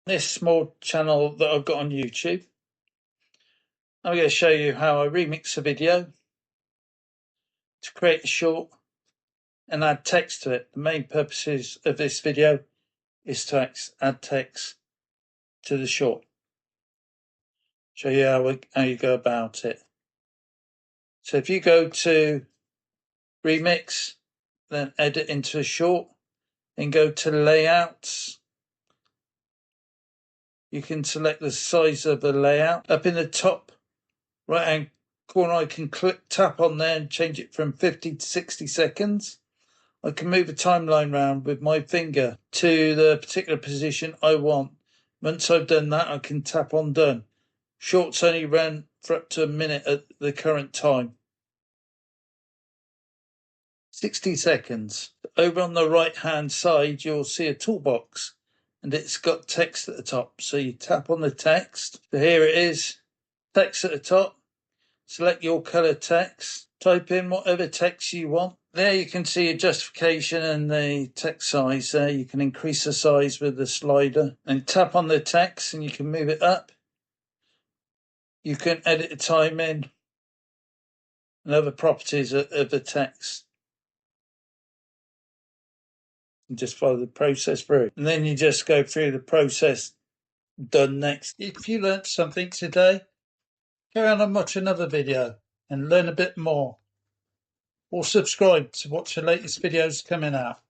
This small channel that I've got on YouTube. I'm going to show you how I remix a video to create a short and add text to it. The main purposes of this video is to add text to the short. Show you how you go about it. So if you go to remix, then edit into a short, then go to layouts. You can select the size of the layout. Up in the top right hand corner, I can tap on there and change it from 50 to 60 seconds. I can move the timeline around with my finger to the particular position I want. Once I've done that, I can tap on done. Shorts only run for up to a minute at the current time. 60 seconds. Over on the right hand side, you'll see a toolbox and it's got text at the top. So you tap on the text. So here it is, text at the top. Select your color text. Type in whatever text you want. There you can see a justification and the text size there. You can increase the size with the slider and tap on the text and you can move it up. You can edit the timing and other properties of the text. And just follow the process through. And then you just go through the process done next. If you learnt something today, go on and watch another video and learn a bit more. Or subscribe to watch the latest videos coming out.